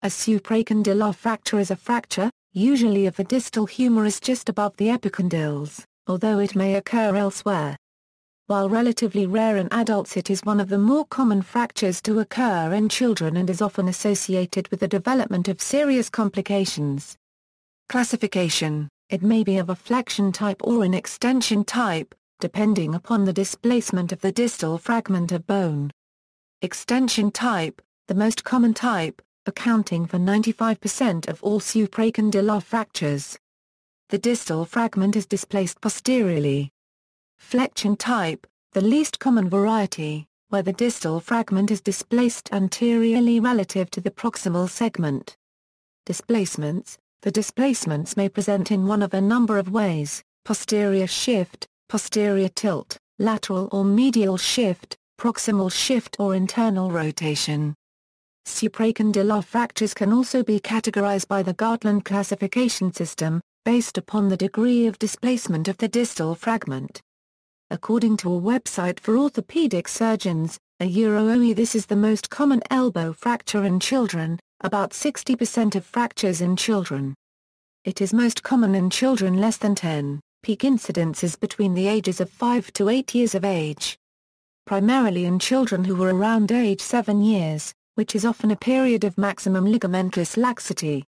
A supracondylar fracture is a fracture, usually of the distal humerus just above the epicondyles, although it may occur elsewhere. While relatively rare in adults, it is one of the more common fractures to occur in children and is often associated with the development of serious complications. Classification: it may be of a flexion type or an extension type, depending upon the displacement of the distal fragment of bone. Extension type, the most common type, accounting for 95% of all supracondylar fractures. The distal fragment is displaced posteriorly. Flexion type, the least common variety, where the distal fragment is displaced anteriorly relative to the proximal segment. Displacements: the displacements may present in one of a number of ways: posterior shift, posterior tilt, lateral or medial shift, proximal shift or internal rotation. Supracondylar fractures can also be categorized by the Gartland classification system, based upon the degree of displacement of the distal fragment. According to a website for orthopedic surgeons, this is the most common elbow fracture in children, about 60% of fractures in children. It is most common in children less than 10, peak incidence is between the ages of 5 to 8 years of age. Primarily in children who were around age 7 years, which is often a period of maximum ligamentous laxity.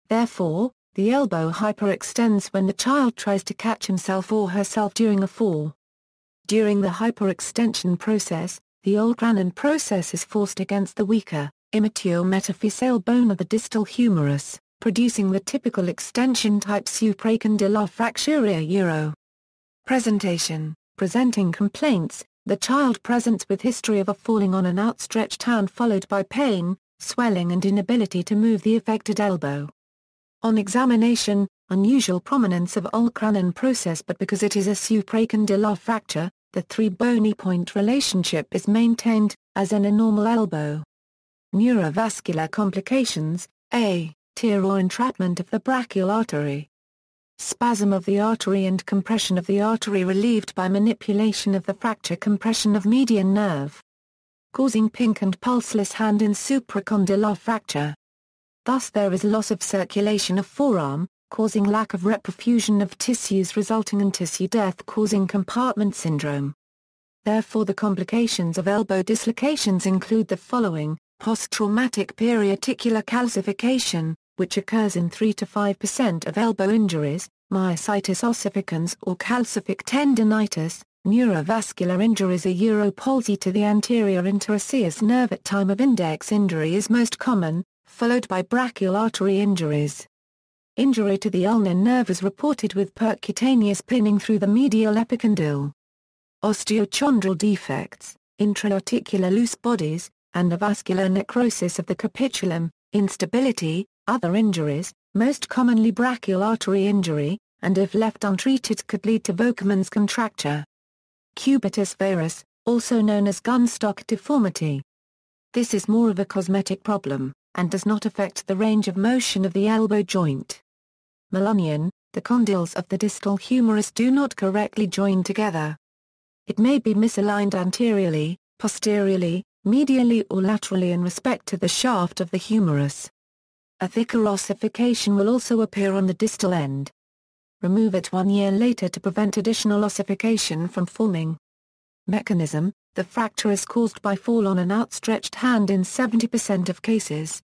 Therefore, the elbow hyperextends when the child tries to catch himself or herself during a fall. During the hyperextension process, the old-Rannon process is forced against the weaker, immature metaphyseal bone of the distal humerus, producing the typical extension-type supracondylar fracture. Presentation: presenting complaints. The child presents with history of a falling on an outstretched hand followed by pain, swelling and inability to move the affected elbow. On examination, unusual prominence of old-Rannon process, but because it is a supracondylar fracture, the three-bony point relationship is maintained, as in a normal elbow. Neurovascular complications: A. Tear or entrapment of the brachial artery. Spasm of the artery and compression of the artery relieved by manipulation of the fracture compression of median nerve. Causing pink and pulseless hand in supracondylar fracture. Thus there is loss of circulation of forearm, causing lack of reperfusion of tissues resulting in tissue death causing compartment syndrome. Therefore the complications of elbow dislocations include the following: post-traumatic periarticular calcification, which occurs in 3 to 5% of elbow injuries, myositis ossificans or calcific tendinitis, neurovascular injuries. A palsy to the anterior interosseous nerve at time of index injury is most common, followed by brachial artery injuries. Injury to the ulnar nerve is reported with percutaneous pinning through the medial epicondyle. Osteochondral defects, intra-articular loose bodies, and avascular necrosis of the capitulum, instability. Other injuries, most commonly brachial artery injury, and if left untreated could lead to Volkmann's contracture. Cubitus varus, also known as gunstock deformity. This is more of a cosmetic problem, and does not affect the range of motion of the elbow joint. Malonion, the condyles of the distal humerus do not correctly join together. It may be misaligned anteriorly, posteriorly, medially or laterally in respect to the shaft of the humerus. A thicker ossification will also appear on the distal end. Remove it 1 year later to prevent additional ossification from forming. Mechanism: the fracture is caused by fall on an outstretched hand in 70% of cases.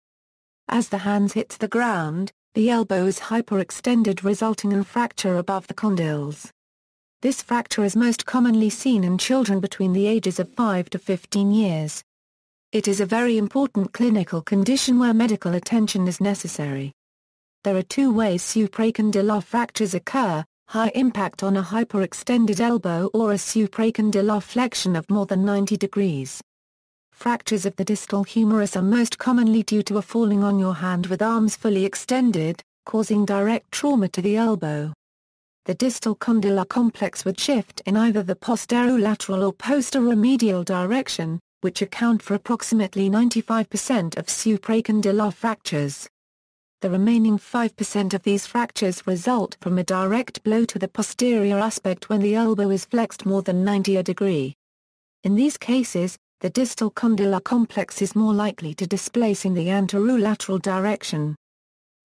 As the hands hit the ground, the elbow is hyperextended resulting in fracture above the condyles. This fracture is most commonly seen in children between the ages of 5 to 15 years. It is a very important clinical condition where medical attention is necessary. There are 2 ways supracondylar fractures occur: high impact on a hyperextended elbow or a supracondylar flexion of more than 90 degrees. Fractures of the distal humerus are most commonly due to a falling on your hand with arms fully extended, causing direct trauma to the elbow. The distal condylar complex would shift in either the posterolateral or posteromedial direction, which account for approximately 95% of supracondylar fractures. The remaining 5% of these fractures result from a direct blow to the posterior aspect when the elbow is flexed more than 90 degrees. In these cases, the distal condylar complex is more likely to displace in the anterolateral direction.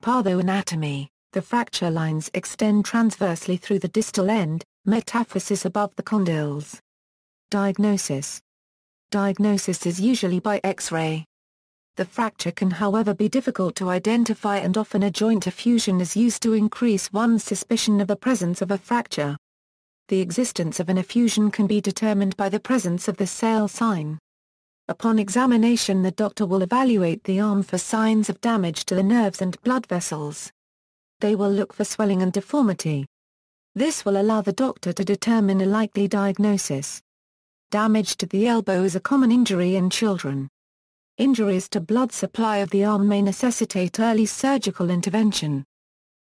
Pathoanatomy: the fracture lines extend transversely through the distal end, metaphysis above the condyles. Diagnosis: diagnosis is usually by X-ray. The fracture can however be difficult to identify, and often a joint effusion is used to increase one's suspicion of the presence of a fracture. The existence of an effusion can be determined by the presence of the Sale sign. Upon examination, the doctor will evaluate the arm for signs of damage to the nerves and blood vessels. They will look for swelling and deformity. This will allow the doctor to determine a likely diagnosis. Damage to the elbow is a common injury in children. Injuries to blood supply of the arm may necessitate early surgical intervention.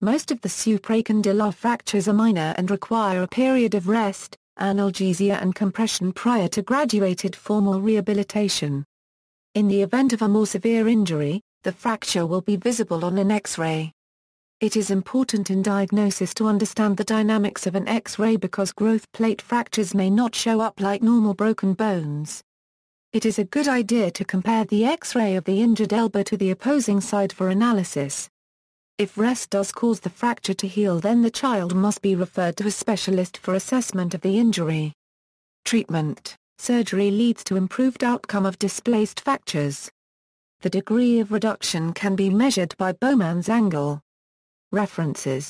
Most of the supracondylar fractures are minor and require a period of rest, analgesia and compression prior to graduated formal rehabilitation. In the event of a more severe injury, the fracture will be visible on an X-ray. It is important in diagnosis to understand the dynamics of an X-ray because growth plate fractures may not show up like normal broken bones. It is a good idea to compare the X-ray of the injured elbow to the opposing side for analysis. If rest does cause the fracture to heal, then the child must be referred to a specialist for assessment of the injury. Treatment: surgery leads to improved outcome of displaced fractures. The degree of reduction can be measured by Bowman's angle. References